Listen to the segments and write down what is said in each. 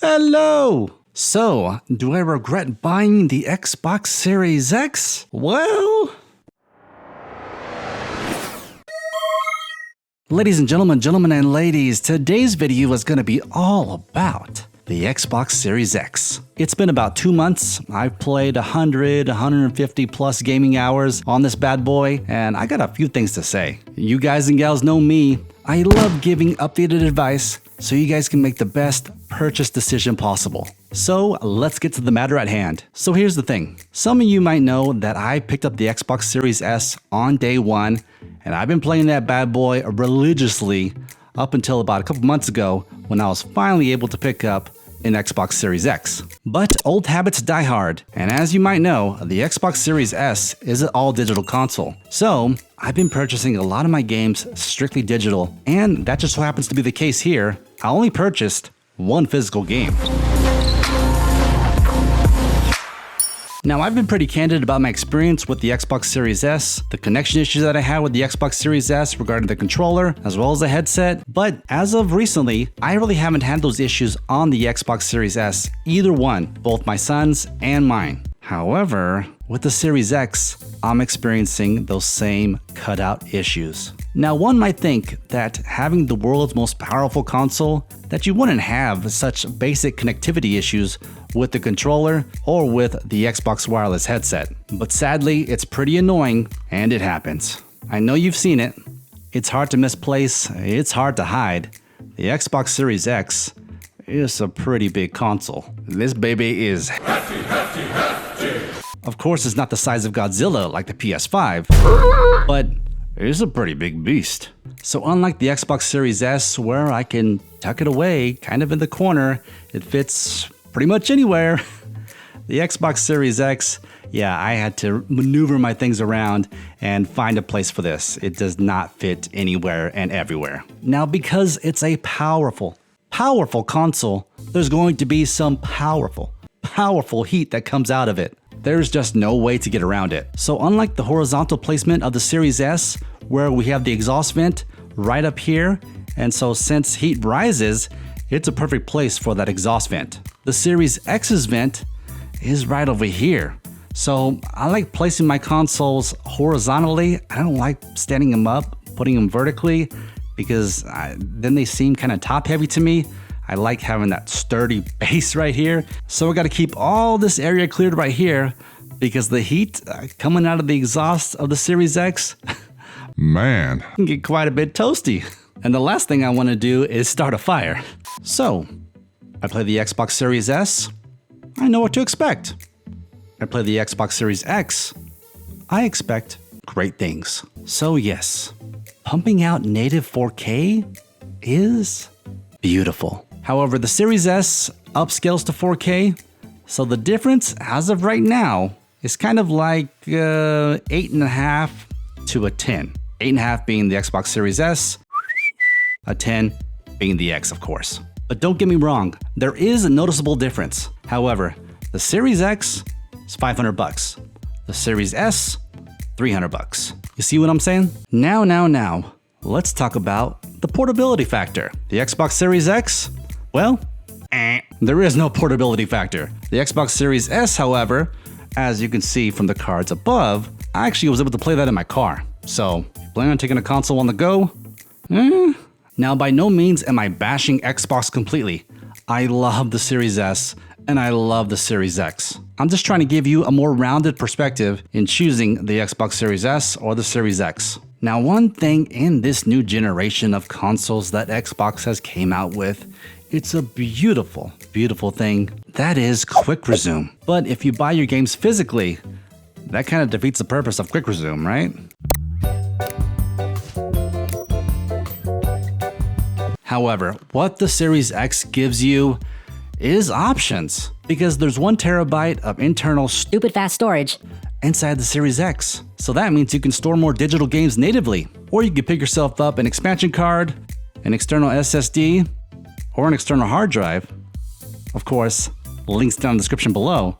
Hello! So, do I regret buying the Xbox Series X? Well... Ladies and gentlemen and ladies, today's video is going to be all about the Xbox Series X. It's been about 2 months. I've played 150 plus gaming hours on this bad boy, and I got a few things to say. You guys and gals know me. I love giving updated advice so you guys can make the best purchase decision possible. So let's get to the matter at hand. So here's the thing. Some of you might know that I picked up the Xbox Series S on day one, and I've been playing that bad boy religiously up until about a couple months ago when I was finally able to pick up an Xbox Series X. But old habits die hard, and as you might know, the Xbox Series S is an all-digital console. So I've been purchasing a lot of my games strictly digital, and that just so happens to be the case here. I only purchased one physical game. Now, I've been pretty candid about my experience with the Xbox Series S, the connection issues that I had with the Xbox Series S regarding the controller, as well as the headset, but as of recently, I really haven't had those issues on the Xbox Series S, either one, both my son's and mine. However, with the Series X, I'm experiencing those same cutout issues. Now, one might think that having the world's most powerful console, that you wouldn't have such basic connectivity issues with the controller or with the Xbox wireless headset. But sadly, it's pretty annoying, and it happens. I know you've seen it. It's hard to misplace, it's hard to hide. The Xbox Series X is a pretty big console. This baby is hefty. Of course, it's not the size of Godzilla like the PS5, but it's a pretty big beast. So unlike the Xbox Series S, where I can tuck it away kind of in the corner, it fits pretty much anywhere. The Xbox Series X, yeah, I had to maneuver my things around and find a place for this. It does not fit anywhere and everywhere. Now, because it's a powerful console, there's going to be some powerful heat that comes out of it. There's just no way to get around it. So unlike the horizontal placement of the Series S, where we have the exhaust vent right up here, and so since heat rises, it's a perfect place for that exhaust vent. The Series X's vent is right over here. So I like placing my consoles horizontally. I don't like standing them up, putting them vertically, because then they seem kind of top heavy to me. I like having that sturdy base right here. So I got to keep all this area cleared right here because the heat coming out of the exhaust of the Series X, man, can get quite a bit toasty. And the last thing I want to do is start a fire. So I play the Xbox Series S, I know what to expect. I play the Xbox Series X, I expect great things. So yes, pumping out native 4K is beautiful. However, the Series S upscales to 4K, so the difference as of right now is kind of like 8.5 to a 10. 8.5 being the Xbox Series S, a 10 being the X, of course. But don't get me wrong, there is a noticeable difference. However, the Series X is $500. The Series S, $300. You see what I'm saying? Now, let's talk about the portability factor. The Xbox Series X, well, there is no portability factor. The Xbox Series S, however, as you can see from the cards above, I actually was able to play that in my car. So, if you plan on taking a console on the go, Now, by no means am I bashing Xbox completely. I love the Series S and I love the Series X. I'm just trying to give you a more rounded perspective in choosing the Xbox Series S or the Series X. Now, one thing in this new generation of consoles that Xbox has came out with, it's a beautiful thing. That is Quick Resume. But if you buy your games physically, that kind of defeats the purpose of Quick Resume, right? However, what the Series X gives you is options, because there's 1 terabyte of internal stupid fast storage inside the Series X. So that means you can store more digital games natively, or you can pick yourself up an expansion card, an external SSD, or an external hard drive. Of course, links down in the description below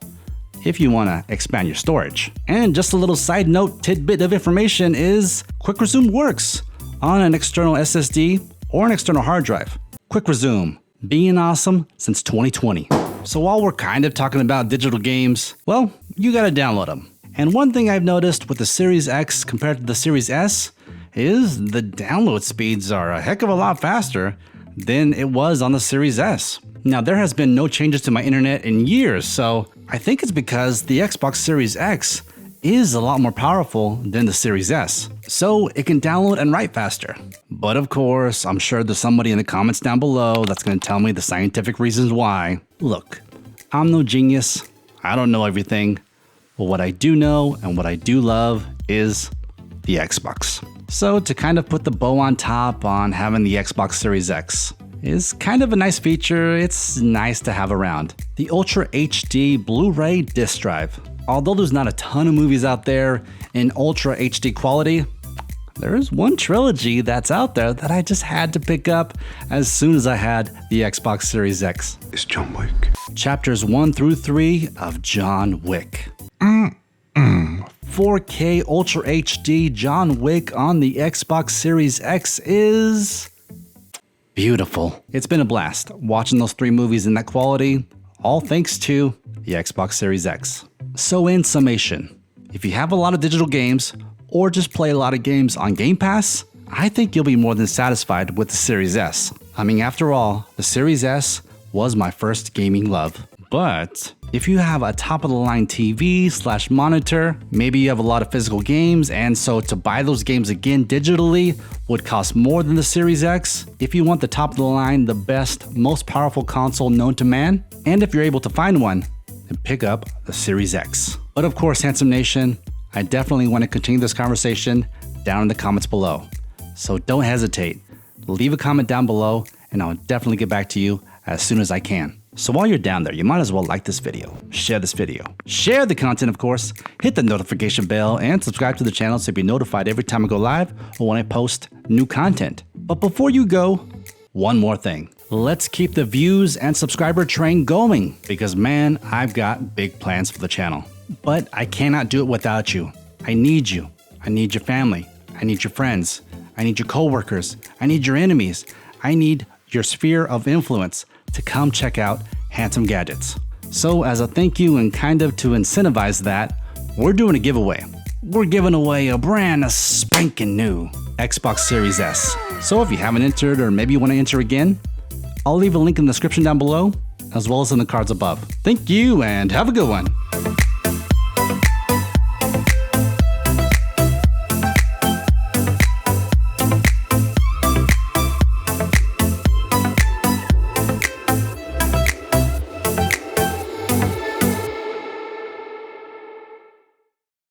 if you want to expand your storage. And just a little side note tidbit of information is Quick Resume works on an external SSD or an external hard drive. Quick Resume being awesome since 2020. So while we're kind of talking about digital games, well, you gotta download them. And one thing I've noticed with the Series X compared to the Series S is the download speeds are a heck of a lot faster than it was on the Series S. Now, there has been no changes to my internet in years, so I think it's because the Xbox Series X is a lot more powerful than the Series S, so it can download and write faster. But of course, I'm sure there's somebody in the comments down below that's going to tell me the scientific reasons why. Look, I'm no genius, I don't know everything, but what I do know and what I do love is the Xbox. So to kind of put the bow on top on having the Xbox Series X is kind of a nice feature. It's nice to have around. The Ultra HD Blu-ray disc drive. Although there's not a ton of movies out there in Ultra HD quality, there is one trilogy that's out there that I just had to pick up as soon as I had the Xbox Series X. It's John Wick. Chapters 1 through 3 of John Wick. 4K Ultra HD John Wick on the Xbox Series X is beautiful. It's been a blast watching those 3 movies in that quality, all thanks to the Xbox Series X. So in summation, if you have a lot of digital games or just play a lot of games on Game Pass, I think you'll be more than satisfied with the Series S. I mean, after all, the Series S was my first gaming love. But if you have a top-of-the-line TV/monitor, maybe you have a lot of physical games, and so to buy those games again digitally would cost more than the Series X. If you want the top-of-the-line, the best, most powerful console known to man, and if you're able to find one, then pick up the Series X. But of course, Handsome Nation, I definitely want to continue this conversation down in the comments below. So don't hesitate. Leave a comment down below, and I'll definitely get back to you as soon as I can. So while you're down there, you might as well like this video, share this video, share the content of course, hit the notification bell, and subscribe to the channel so you'll be notified every time I go live or when I post new content. But before you go, one more thing. Let's keep the views and subscriber train going because man, I've got big plans for the channel. But I cannot do it without you. I need you. I need your family. I need your friends. I need your coworkers. I need your enemies. I need your sphere of influence to come check out Handsome Gadgets. So as a thank you and kind of to incentivize that, we're doing a giveaway. We're giving away a brand spanking new Xbox Series S. So if you haven't entered or maybe you want to enter again, I'll leave a link in the description down below as well as in the cards above. Thank you and have a good one.